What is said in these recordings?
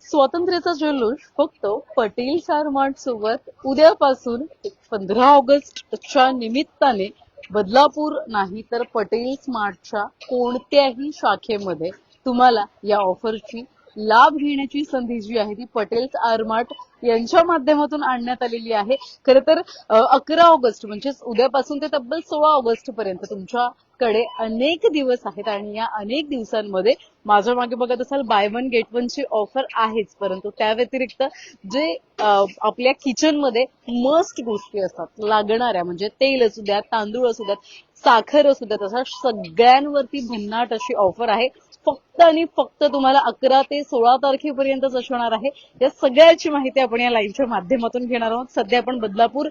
स्वातंत्र्याचा जल्लोष फक्त पटेल स्टार मार्ट सोबत उद्यापासून 15 ऑगस्टच्या निमित्ताने बदलापूर नाही तर पटेल स्मार्टच्या कोणत्याही शाखेमध्ये तुम्हाला या ऑफरची लाभ घेण्याची संधी जी आहे ती पटेल स्टार मार्ट यांच्या माध्यमातून आणण्यात आलेली आहे. खरं तर 11 ऑगस्ट म्हणजेच उद्यापासून ते तब्बल 16 ऑगस्ट पर्यंत तुमच्याकडे अनेक दिवस आहेत आणि या अनेक दिवसांमध्ये माझ्या मागे बघत असाल बाय वन गेट वन ची ऑफर आहेच, परंतु त्या व्यतिरिक्त जे आपल्या किचनमध्ये मस्ट गोष्टी असतात लागणाऱ्या, म्हणजे तेल असू द्यात, तांदूळ असू द्यात, साखर असू द्यात, अशा सगळ्यांवरती भन्नाट अशी ऑफर आहे. फक्त आणि फक्त तुम्हाला 11 ते 16 तारखेपर्यंतच असणार आहे. या सगळ्याची माहिती आपण या लाईव्हच्या माध्यमातून घेणार आहोत. सध्या आपण बदलापूर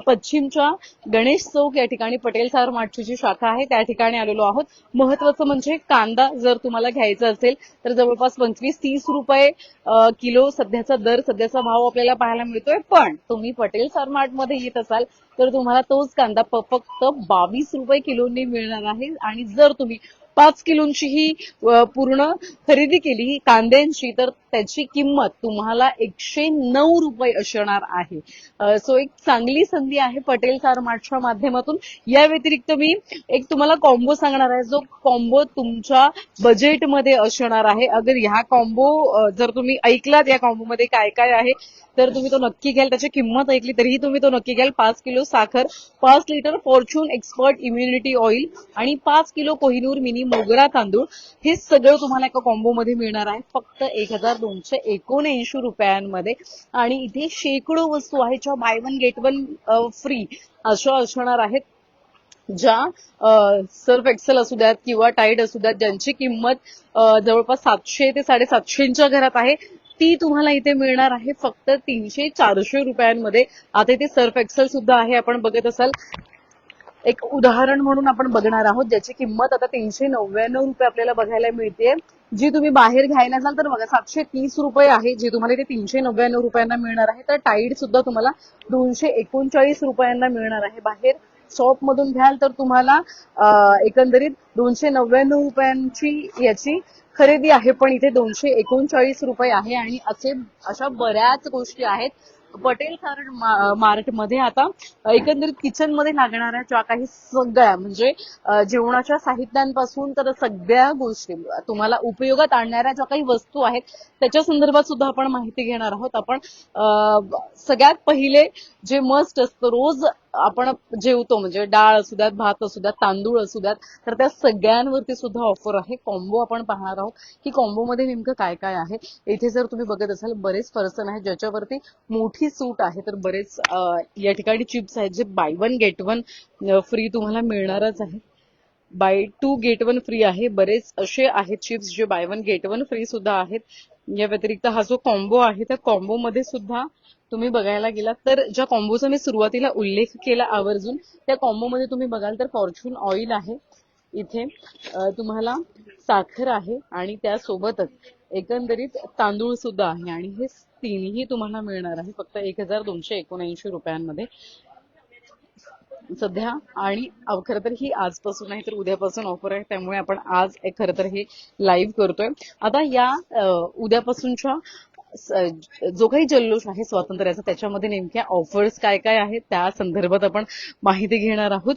पश्चिमच्या गणेश चौक या ठिकाणी पटेल स्टार मार्टची जी शाखा आहे त्या ठिकाणी आलेलो आहोत. महत्वाचं म्हणजे कांदा जर तुम्हाला घ्यायचा असेल तर जवळपास 25-30 रुपये किलो सध्याचा दर, सध्याचा भाव आपल्याला पाहायला मिळतोय. पण तुम्ही पटेल स्टार मार्ट मध्ये येत असाल तर तुम्हाला तोच कांदा फक्त 22 रुपये किलोनी मिळणार आहे. आणि जर तुम्ही 5 किलोची ही पूर्ण खरेदी केली ही कांद्यांची तर त्याची किंमत तुम्हाला 109 रुपये असणार आहे. सो एक चांगली संधी आहे पटेल स्टार मार्टच्या माध्यमातून. या व्यतिरिक्त मी एक तुम्हाला कॉम्बो सांगणार आहे, जो कॉम्बो तुमच्या बजेटमध्ये असणार आहे. अगर ह्या कॉम्बो जर तुम्ही ऐकलात या कॉम्बो मध्ये काय काय आहे तर तुम्ही तो नक्की घ्याल. त्याची किंमत ऐकली तरीही तुम्ही तो नक्की घ्याल. 5 किलो साखर, 5 litre Fortune expert immunity oil आणि 5 किलो कोहिनूर मिनी मोगरा तांदूळ, हे सगळं तुम्हाला एका कॉम्बो मध्ये मिळणार आहे फक्त 1279 रुपयांमध्ये. आणि इथे शेकडो वस्तू आहेत ज्या bye one get one free अशा असणार आहेत, ज्या सर्फ एक्सेल असू द्यात किंवा टाईड असू द्यात, ज्यांची किंमत जवळपास 700 ते 750च्या घरात आहे, ती तुम्हाला इथे मिळणार आहे फक्त 300-400 रुपयांमध्ये. आता इथे सर्फ एक्सेल सुद्धा आहे, आपण बघत असाल. एक उदाहरण म्हणून आपण बघणार आहोत ज्याची किंमत आता 399 रुपये आपल्याला बघायला मिळते. जी तुम्ही बाहेर घ्यायला जाल तर बघा 730 रुपये आहे, जी तुम्हाला इथे 399 रुपयांना मिळणार आहे. तर टाईड सुद्धा तुम्हाला 239 रुपयांना मिळणार आहे. बाहेर शॉप मधून घ्याल तर तुम्हाला एकंदरीत 299 रुपयांची याची खरेदी आहे, पण इथे 239 रुपये आहे. आणि अशा बऱ्याच गोष्टी आहेत पटेल मार्ट मध्ये. आता एकंदरीत किचन मध्ये लागणाऱ्या ज्या काही सगळ्या म्हणजे जेवणाच्या साहित्यांपासून तर सगळ्या गोष्टी तुम्हाला उपयोगात आणणाऱ्या ज्या काही वस्तू आहेत त्याच्या संदर्भात सुद्धा आपण माहिती घेणार आहोत. आपण सगळ्यात पहिले जे मस्ट असतं, रोज आपण जेवतो, म्हणजे डाळ असू द्यात, भात असू द्यात, तांदूळ असू द्यात, तर त्या सगळ्यांवरती सुद्धा ऑफर आहे. कॉम्बो आपण पाहणार आहोत की कॉम्बो मध्ये नेमकं काय काय आहे. इथे जर तुम्ही बघत असाल बरेच पर्सन आहेत ज्याच्यावरती मोठी सूट आहे, तर बरेच या ठिकाणी चिप्स आहेत जे buy one get one free तुम्हाला मिळणारच आहे. Buy two get one free आहे. बरेच असे आहेत चिप्स जे buy one get one free सुद्धा आहेत. या व्यतिरिक्त हा जो कॉम्बो आहे त्या कॉम्बो मध्ये सुद्धा तुम्ही बघायला गेलात तर ज्या कॉम्बोचा मी सुरुवातीला उल्लेख केला आवर्जून, त्या कॉम्बो मध्ये तुम्ही बघाल तर फॉर्च्यून ऑइल आहे, इथे तुम्हाला साखर आहे आणि त्यासोबतच एकंदरीत तांदूळ सुद्धा आहे. आणि हे तीनही तुम्हाला मिळणार आहे फक्त 1279 रुपयांमध्ये सध्या. आणि खरं तर ही आजपासून नाही तर उद्यापासून ऑफर आहे, त्यामुळे आपण आज खरं तर हे लाईव्ह करतोय. आता या उद्यापासूनच्या जो काही जल्लोष आहे स्वातंत्र्याचा त्याच्यामध्ये नेमक्या ऑफर्स काय काय आहेत त्या संदर्भात आपण माहिती घेणार आहोत.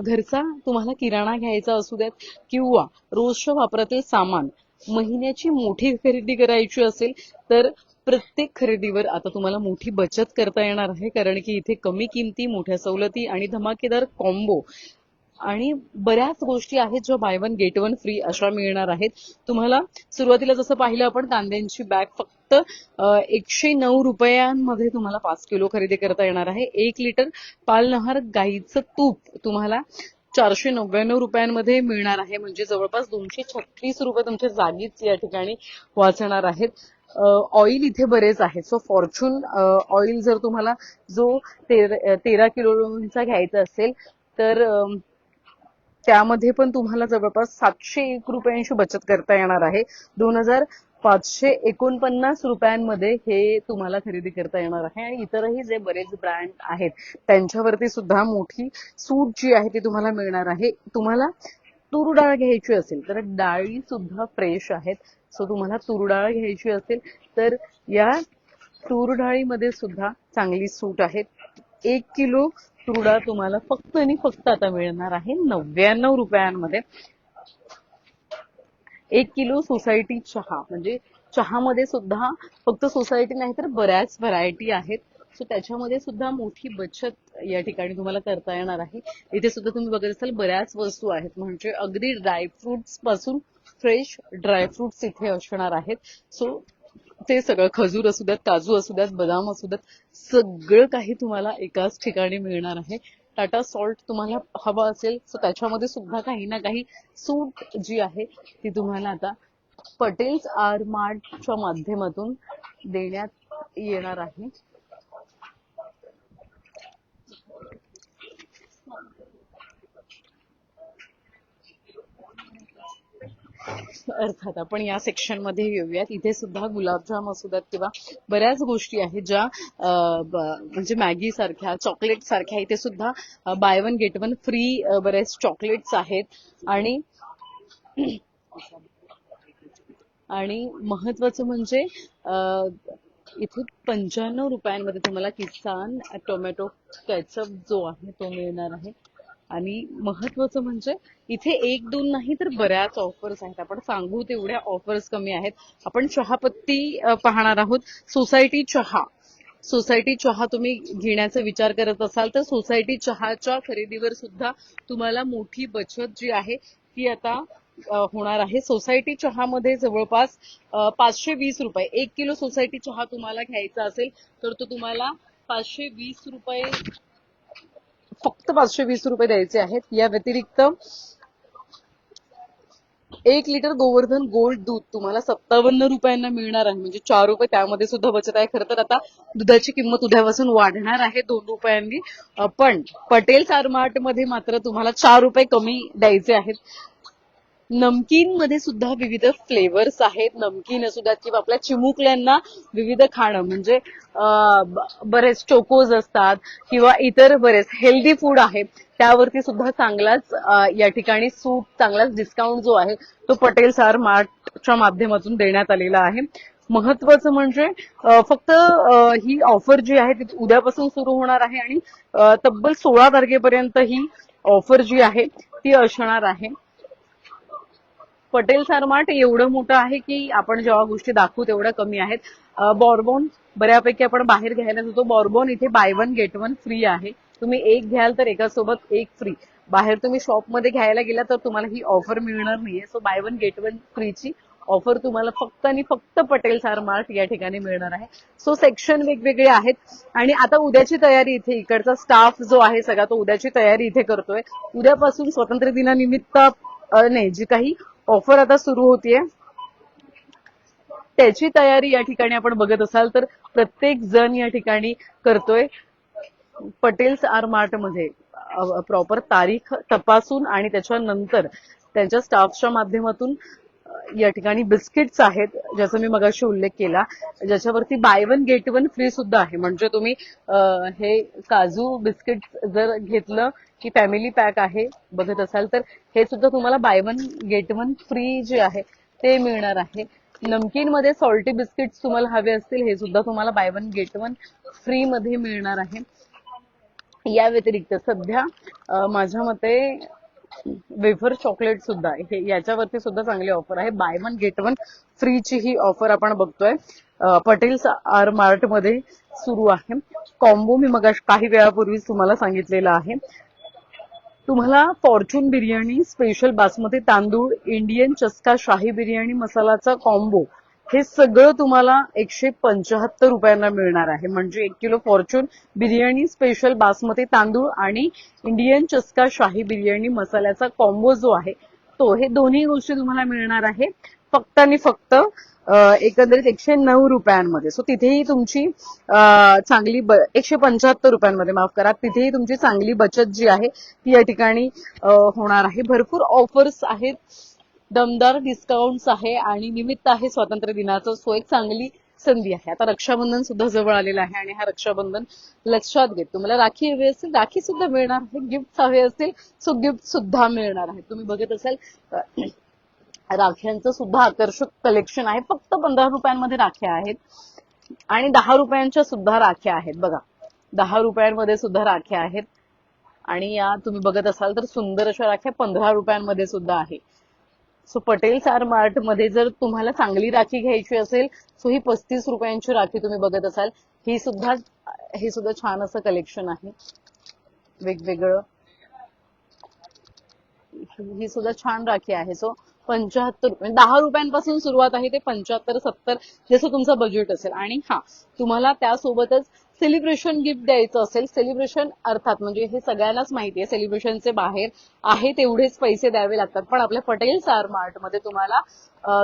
घरचा तुम्हाला किराणा घ्यायचा असू द्यात किंवा रोजच्या वापरातील सामान, महिन्याची मोठी खरेदी करायची असेल तर प्रत्येक खरेदीवर आता तुम्हाला मोठी बचत करता येणार आहे, कारण की इथे कमी किमती, मोठ्या सवलती आणि धमाकेदार कॉम्बो आणि बऱ्याच गोष्टी आहेत ज्या bye one get one free अशा मिळणार आहेत तुम्हाला. सुरुवातीला जसं पाहिलं आपण कांद्यांची बॅग फक्त 109 रुपयांमध्ये तुम्हाला 5 किलो खरेदी करता येणार आहे. 1 लिटर पालनहार गाईचं तूप तुम्हाला 499 रुपयांमध्ये मिळणार आहे, म्हणजे जवळपास 236 रुपये तुमच्या जागीच या ठिकाणी वाचणार आहेत. ऑइल इथे बरेच आहेत. सो फॉर्च्यून ऑइल जर तुम्हाला जो 13 किलोचा घ्यायचा असेल तर त्यामध्ये पण तुम्हाला जवळपास 701 रुपयांची बचत करता येणार आहे. 2549 रुपयांमध्ये हे तुम्हाला खरेदी करता येणार आहे. आणि इतरही जे बरेच ब्रँड आहेत त्यांच्यावरती सुद्धा मोठी सूट जी आहे ती तुम्हाला मिळणार आहे. तुम्हाला तूर डाळ घ्यायची असेल तर डाळी सुद्धा फ्रेश आहेत. सो तुम्हाला तूर डाळ घ्यायची असेल तर या तूर डाळीमध्ये सुद्धा चांगली सूट आहे. 1 किलो तूर डाळ तुम्हाला फक्त आणि फक्त आता मिळणार आहे 99 रुपयांमध्ये. 1 किलो सोसायटी चहा, म्हणजे चहामध्ये सुद्धा फक्त सोसायटी नाही तर बऱ्याच व्हरायटी आहेत. सो त्याच्यामध्ये सुद्धा मोठी बचत या ठिकाणी तुम्हाला करता येणार आहे. इथे सुद्धा तुम्ही बघत असाल बऱ्याच वस्तू आहेत, म्हणजे अगदी ड्रायफ्रुट्स पासून फ्रेश ड्रायफ्रुट्स इथे असणार आहेत. सो ते सगळं खजूर असू द्यात, काजू असू द्यात, बदाम असू द्यात, सगळं काही तुम्हाला एकाच ठिकाणी मिळणार आहे. टाटा सॉल्ट तुम्हाला हवा असेल तर त्याच्यामध्ये सुद्धा काही ना काही सूट जी आहे ती तुम्हाला आता पटेल्स आर मार्टच्या माध्यमातून देण्यात येणार आहे. अर्थात आपण या सेक्शन मध्ये येऊयात. इथे सुद्धा गुलाबजाम असू द्यात किंवा बऱ्याच गोष्टी आहेत ज्या म्हणजे मॅगी सारख्या, चॉकलेट सारख्या, इथे सुद्धा bye one get one free बरेच चॉकलेट्स आहेत. आणि आणि महत्वाचं म्हणजे इथे 95 रुपयांमध्ये तुम्हाला किसान टोमॅटो केचप जो आहे तो मिळणार आहे. आणि महत्वाचं म्हणजे इथे एक दोन नाही तर बऱ्याच ऑफर्स आहेत. आपण सांगू तेवढ्या ऑफर्स कमी आहेत. आपण चहापत्ती पाहणार आहोत. सोसायटी चहा, सोसायटी चहा तुम्ही घेण्याचा विचार करत असाल तर सोसायटी चहाच्या खरेदीवर सुद्धा तुम्हाला मोठी बचत जी आहे ती आता होणार आहे. सोसायटी चहामध्ये जवळपास 520 रुपये, 1 किलो सोसायटी चहा तुम्हाला घ्यायचा असेल तर तो तुम्हाला 520 रुपये, फक्त 520 रुपये द्यायचे आहेत. या व्यतिरिक्त 1 लिटर गोवर्धन गोल्ड दूध तुम्हाला 57 रुपयांना मिळणार आहे, म्हणजे 4 रुपये त्यामध्ये सुद्धा बचत आहे. खरं तर आता दुधाची किंमत उद्यापासून वाढणार आहे 2 रुपयांनी, पण पटेल आरमार्ट मध्ये मात्र तुम्हाला 4 रुपये कमी द्यायचे आहेत. नमकीन मध्ये सुद्धा विविध फ्लेवर्स आहेत. नमकीन असू द्यात किंवा आपल्या चिमुकल्यांना विविध खाणं, म्हणजे बरेच चोकोज असतात किंवा इतर बरेच हेल्दी फूड आहे, त्यावरती सुद्धा चांगलाच या ठिकाणी सूट, चांगलाच डिस्काउंट जो आहे तो पटेल स्टार मार्टच्या माध्यमातून देण्यात आलेला आहे. महत्वाचं म्हणजे फक्त ही ऑफर जी आहे ती उद्यापासून सुरू होणार आहे आणि तब्बल 16 तारखेपर्यंत ही ऑफर जी आहे ती असणार आहे. पटेल आरमार्ट एवढं मोठं आहे की आपण जेव्हा गोष्टी दाखवू तेवढ्या कमी आहेत. बॉर्बॉन बऱ्यापैकी आपण बाहेर घ्यायला जातो. बॉर्बॉन इथे bye one get one free आहे. तुम्ही एक घ्याल तर एकासोबत एक फ्री. बाहेर तुम्ही शॉपमध्ये घ्यायला गेला तर तुम्हाला ही ऑफर मिळणार नाहीये. So buy one get one फ्रीची ऑफर तुम्हाला फक्त आणि फक्त पटेल आरमार्ट या ठिकाणी मिळणार आहे. सो सेक्शन वेगवेगळे आहेत. आणि आता उद्याची तयारी इथे इकडचा स्टाफ जो आहे सगळा तो उद्याची तयारी इथे करतोय. उद्यापासून स्वातंत्र्य दिनानिमित्त नाही, जी काही ऑफर आता सुरू होतीये त्याची तयारी या ठिकाणी आपण बघत असाल तर प्रत्येक जण या ठिकाणी करतोय. पटेल्स आर मार्ट मध्ये प्रॉपर तारीख तपासून आणि त्याच्यानंतर त्यांच्या स्टाफच्या माध्यमातून या ठिकाणी बिस्किट्स आहेत, ज्याचा मी मगाशी उल्लेख केला, ज्याच्यावरती bye one get one free सुद्धा आहे. म्हणजे तुम्ही हे काजू बिस्किट जर घेतलं की फॅमिली पॅक आहे बघत असाल तर हे सुद्धा तुम्हाला bye one get one free जे आहे ते मिळणार आहे. नमकीन मध्ये सॉल्टी बिस्किट्स तुम्हाला हवे असतील हे सुद्धा तुम्हाला bye one get one free मध्ये मिळणार आहे. या व्यतिरिक्त सध्या माझ्या मते वेफर चॉकलेट सुद्धा याच्यावरती सुद्धा चांगली ऑफर आहे. बाय वन गेट वन फ्रीची ही ऑफर आपण बघतोय पटेल्स आर मार्ट मध्ये सुरू आहे. कॉम्बो मी मग काही वेळापूर्वीच तुम्हाला सांगितलेलं आहे. तुम्हाला फॉर्च्यून बिर्याणी स्पेशल बासमती तांदूळ, इंडियन चस्का शाही बिर्याणी मसालाचा कॉम्बो हे सगळं तुम्हाला 175 रुपयांना मिळणार आहे. म्हणजे 1 kilo Fortune biryani special basmati तांदूळ आणि इंडियन चस्का शाही बिर्याणी मसाल्याचा कॉम्बो जो आहे तो, हे दोन्ही गोष्टी तुम्हाला मिळणार आहे फक्त आणि फक्त एकंदरीत 109 रुपयांमध्ये. सो तिथेही तुमची चांगली 175 रुपयांमध्ये, माफ करा, तिथेही तुमची चांगली बचत जी आहे ती या ठिकाणी होणार आहे. भरपूर ऑफर्स आहेत, दमदार डिस्काउंट्स आहे आणि निमित्त आहे स्वातंत्र्य दिनाचं. सो एक चांगली संधी आहे. आता रक्षाबंधन सुद्धा जवळ आलेलं आहे आणि हा रक्षाबंधन लक्षात घेत तुम्हाला राखी हवी असेल राखी सुद्धा मिळणार आहे, गिफ्ट हवे असतील सो गिफ्ट सुद्धा मिळणार आहे. तुम्ही बघत असाल राख्यांचं सुद्धा आकर्षक कलेक्शन आहे. फक्त 15 रुपयांमध्ये राख्या आहेत आणि 10 रुपयांच्या सुद्धा राख्या आहेत. बघा 10 रुपयांमध्ये सुद्धा राख्या आहेत आणि या तुम्ही बघत असाल तर सुंदर अशा राख्या 15 रुपयांमध्ये सुद्धा आहे. सो पटेल स्टार मार्ट मध्ये जर तुम्हाला चांगली राखी घ्यायची असेल सो ही 35 रुपयांची राखी तुम्ही बघत असाल. ही सुद्धा छान असं कलेक्शन आहे वेगवेगळं. ही सुद्धा छान राखी आहे. सो 75 10 रुपयांपासून सुरुवात आहे ते 75-70 जसं तुमचं बजेट असेल. आणि हा तुम्हाला त्यासोबतच सेलिब्रेशन गिफ्ट द्यायचं असेल, सेलिब्रेशन अर्थात म्हणजे हे सगळ्यांनाच माहिती आहे सेलिब्रेशनचे बाहेर आहे तेवढेच पैसे द्यावे लागतात, पण आपल्या पटेल स्टार मार्ट मध्ये तुम्हाला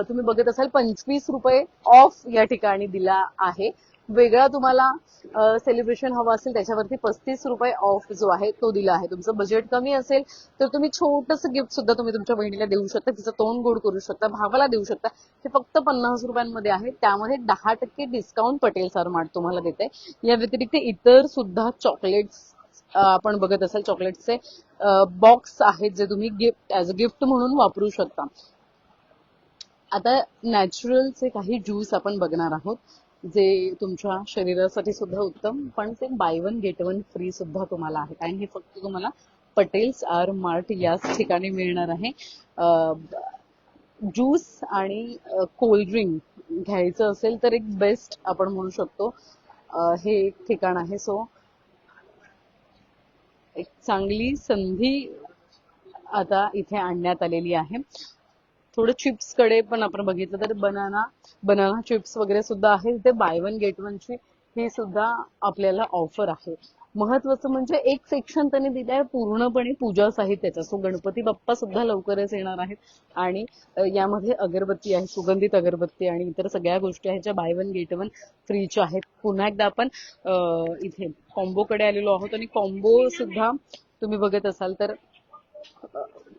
तुम्ही बघत असाल 25 रुपये ऑफ या ठिकाणी दिला आहे. वेगळा तुम्हाला सेलिब्रेशन हवं असेल त्याच्यावरती 35 रुपये ऑफ जो आहे तो दिला आहे. तुमचं बजेट कमी असेल तर तुम्ही छोटंसं गिफ्ट सुद्धा तुम्ही तुमच्या बहिणीला देऊ शकता, तिचं तोंड गोड करू शकता, भावाला देऊ शकता. हे फक्त 50 रुपयांमध्ये आहे, त्यामध्ये 10% डिस्काउंट पटेल स्टार मार्ट तुम्हाला देते. या व्यतिरिक्त इतर सुद्धा चॉकलेट्स आपण बघत असाल चॉकलेट्सचे बॉक्स आहेत जे तुम्ही गिफ्ट ऍज अ गिफ्ट म्हणून वापरू शकता. आता नॅचरलचे काही ज्यूस आपण बघणार आहोत जे तुमच्या शरीरासाठी सुद्धा उत्तम, पण ते bye one get one free सुद्धा तुम्हाला आहेत आणि हे फक्त तुम्हाला पटेल स्टार मार्ट याच ठिकाणी मिळणार आहे. ज्यूस आणि कोल्ड्रिंक घ्यायचं असेल तर एक बेस्ट आपण म्हणू शकतो हे एक ठिकाण आहे. सो एक चांगली संधी आता इथे आणण्यात आलेली आहे. थोडं चिप्स कडे पण आपण बघितलं तर बनाना चिप्स वगैरे सुद्धा आहे. इथे बाय वन गेट वनची ही सुद्धा आपल्याला ऑफर आहे. महत्वाचं म्हणजे एक सेक्शन त्यांनी दिलंय पूर्णपणे पूजा साहित्याचा. सो गणपती बाप्पा सुद्धा लवकरच येणार आहेत आणि यामध्ये अगरबत्ती आहे, सुगंधित अगरबत्ती आणि इतर सगळ्या गोष्टी आहेत ज्या बाय वन गेट वन फ्रीच्या आहेत. पुन्हा एकदा आपण इथे कॉम्बोकडे आलेलो आहोत आणि कॉम्बो सुद्धा तुम्ही बघत असाल तर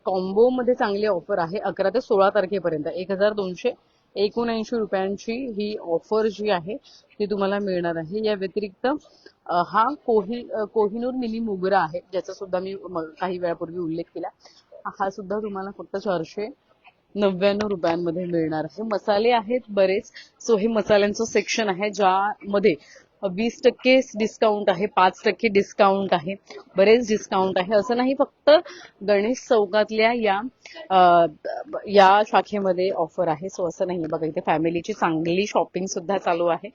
कॉम्बो मध्ये चांगली ऑफर आहे. 11 ते 16 तारखेपर्यंत 1279 रुपयांची ही ऑफर जी आहे ती तुम्हाला मिळणार आहे. या व्यतिरिक्त हा कोहिनूर मिनी मोगरा आहे ज्याचा सुद्धा मी काही वेळापूर्वी उल्लेख केला. हा सुद्धा तुम्हाला फक्त 499 रुपयांमध्ये मिळणार आहे. मसाले आहेत बरेच. सो हे मसाल्यांचं सेक्शन आहे ज्यामध्ये 20% डिस्काउंट आहे, 5% डिस्काउंट आहे, बरेच डिस्काउंट आहे. असं नाही फक्त गणेश चौकातल्या या शाखेमध्ये ऑफर आहे. सो असं नाही बघा, इथे फॅमिलीची चांगली शॉपिंग सुद्धा चालू आहे.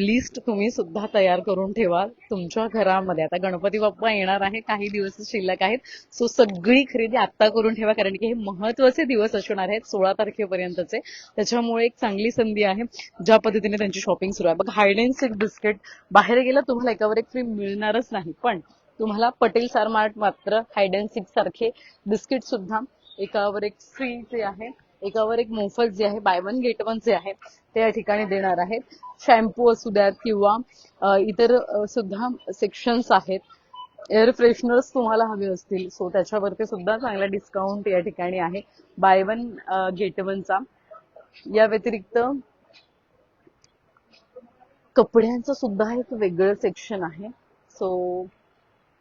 लिस्ट तुम्ही सुद्धा तयार करून ठेवा तुमच्या घरामध्ये. आता गणपती बाप्पा येणार आहे, काही दिवस शिल्लक आहेत. सो सगळी खरेदी आता करून ठेवा कारण की हे महत्वाचे दिवस असणार आहेत 16 तारखेपर्यंतचे. त्याच्यामुळे एक चांगली संधी आहे ज्या पद्धतीने त्यांची शॉपिंग सुरू आहे. बघा हाइड अँड सीक बिस्किट बाहेर गेलं तुम्हाला एकावर एक फ्री मिळणारच नाही, पण तुम्हाला पटेल स्टार मार्ट मात्र हाइड अँड सीक सारखे बिस्किट सुद्धा एकावर एक फ्री जे आहे, एकावर एक मोफत जे आहे, बाय वन गेट वन जे आहे ते या ठिकाणी देणार आहेत. शॅम्पू असू द्यात किंवा इतर सुद्धा सेक्शन्स आहेत. एअर फ्रेशनर्स तुम्हाला हवे असतील सो त्याच्यावरती सुद्धा चांगला डिस्काउंट या ठिकाणी आहे बाय वन गेट वनचा. या व्यतिरिक्त कपड्यांचं सुद्धा एक वेगळं सेक्शन आहे. सो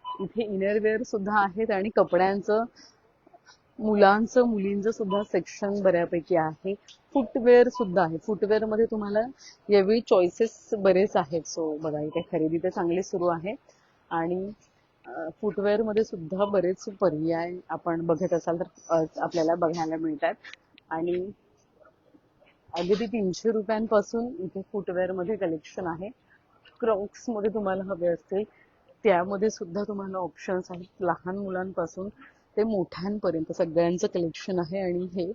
इथे इनरवेअर सुद्धा आहेत आणि कपड्यांचं मुलांचं मुलींचं सुद्धा सेक्शन बऱ्यापैकी आहे. फुटवेअर सुद्धा आहे. फुटवेअर मध्ये तुम्हाला यावेळी चॉईसेस बरेच आहेत. सो बघा इथे खरेदी तर चांगली सुरू आहे आणि फुटवेअर मध्ये सुद्धा बरेच पर्याय आपण बघत असाल तर आपल्याला बघायला मिळतात आणि अगदी 300 रुपयांपासून इथे फुटवेअर मध्ये कलेक्शन आहे. क्रॉक्स मध्ये तुम्हाला हवे असतील त्यामध्ये सुद्धा तुम्हाला ऑप्शन्स आहेत. लहान मुलांपासून ते मोठ्यांपर्यंत सगळ्यांचं कलेक्शन आहे आणि हे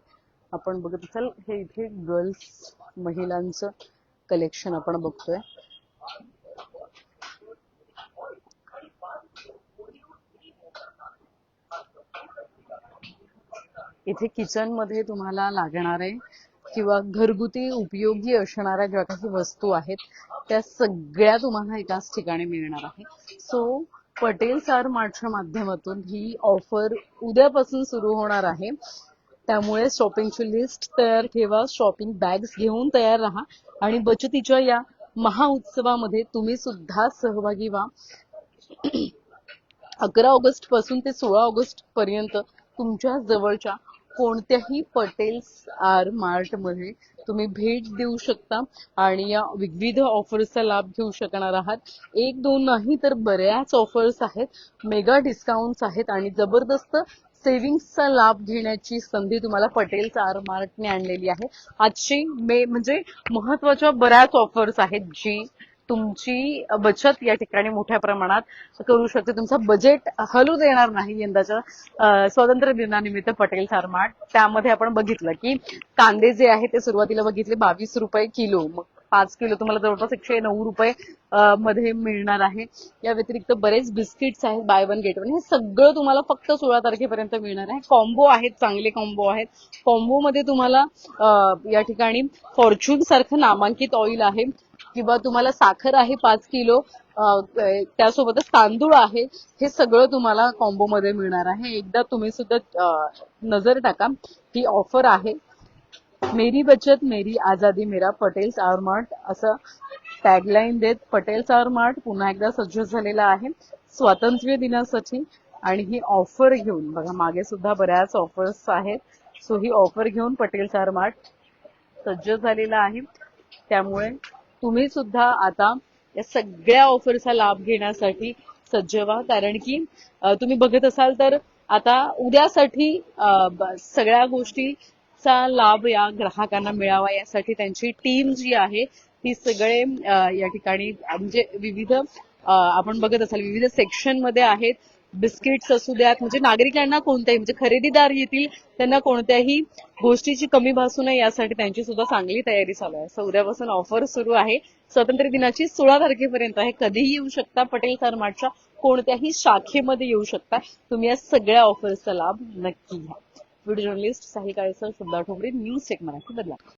आपण बघत असाल हे इथे गर्ल्स महिलांचं कलेक्शन आपण बघतोय. इथे किचन मध्ये तुम्हाला लागणारे किंवा घरगुती उपयोगी असणाऱ्या ज्या काही वस्तू आहेत त्या सगळ्या तुम्हाला एकाच ठिकाणी मिळणार आहे. सो पटेल स्टार मार्टच्या माध्यमातून ही ऑफर उद्यापासून सुरू होणार आहे. त्यामुळे शॉपिंगची लिस्ट तयार ठेवा, शॉपिंग बॅग्स घेऊन तयार राहा आणि बचतीच्या या महाउत्सवामध्ये तुम्ही सुद्धा सहभागी व्हा. 11 ऑगस्ट पासून ते 16 ऑगस्ट पर्यंत तुमच्या जवळच्या कोणत्याही पटेल्स आर मार्ट मध्ये तुम्ही भेट देऊ शकता आणि या विविध ऑफर्सचा लाभ घेऊ शकणार आहात. एक दोन नाही तर बऱ्याच ऑफर्स आहेत, मेगा डिस्काउंट्स आहेत आणि जबरदस्त सेव्हिंग्सचा लाभ घेण्याची संधी तुम्हाला पटेल्स आर मार्टने आणलेली आहे. आजची म्हणजे महत्वाच्या बऱ्याच ऑफर्स आहेत जी तुमची बचत या ठिकाणी मोठ्या प्रमाणात करू शकते. तुमचं बजेट हलू देणार नाही. यंदाच्या स्वातंत्र्य दिनानिमित्त पटेल मार्ट त्यामध्ये आपण बघितलं की कांदे जे आहे ते सुरुवातीला बघितले 22 रुपये किलो, मग 5 किलो तुम्हाला जवळपास 109 रुपये मध्ये मिळणार आहे. या व्यतिरिक्त बरेच बिस्किट्स आहेत, बाय वन गेट वन, हे सगळं तुम्हाला फक्त 16 तारखेपर्यंत मिळणार आहे. कॉम्बो आहेत, चांगले कॉम्बो आहेत. कॉम्बो मध्ये तुम्हाला या ठिकाणी फॉर्च्यून सारखं नामांकित ऑइल आहे किंवा तुम्हाला साखर आहे 5 किलो, त्यासोबतच तांदूळ आहे. हे सगळं तुम्हाला कॉम्बो मध्ये मिळणार आहे. एकदा तुम्ही सुद्धा नजर टाका. ही ऑफर आहे. मेरी बचत मेरी आजादी मेरा पटेल्स आवर मार्ट असं टॅगलाईन देत पटेल्स आवर मार्ट पुन्हा एकदा सज्ज झालेला आहे स्वातंत्र्य दिनासाठी. आणि ही ऑफर घेऊन बघा, मागे सुद्धा बऱ्याच ऑफर्स आहेत. सो ही ऑफर घेऊन पटेल्स आवर मार्ट सज्ज झालेला आहे. त्यामुळे तुम्ही सुद्धा आता या सगळ्या ऑफरचा लाभ घेण्यासाठी सज्ज व्हा. कारण की तुम्ही बघत असाल तर आता उद्यासाठी सगळ्या गोष्टीचा लाभ या ग्राहकांना मिळावा यासाठी त्यांची टीम जी आहे ती सगळे या ठिकाणी म्हणजे विविध आपण बघत असाल विविध सेक्शन मध्ये आहेत. बिस्किट्स असू द्यात, म्हणजे नागरिकांना कोणत्याही म्हणजे खरेदीदार येतील त्यांना कोणत्याही गोष्टीची कमी भासू नये यासाठी त्यांची सुद्धा चांगली तयारी चालू आहे. उद्यापासून ऑफर सुरू आहे. स्वातंत्र्य दिनाची 16 तारखेपर्यंत आहे. कधीही येऊ शकता. पटेल मार्टच्या कोणत्याही शाखेमध्ये येऊ शकता. तुम्ही या सगळ्या ऑफर्सचा लाभ नक्की घ्या. व्हिडिओ जर्नलिस्ट साहिल काळेसर, श्रद्धा ठोंबरे, न्यूज टेक मराठी, बदलापूर.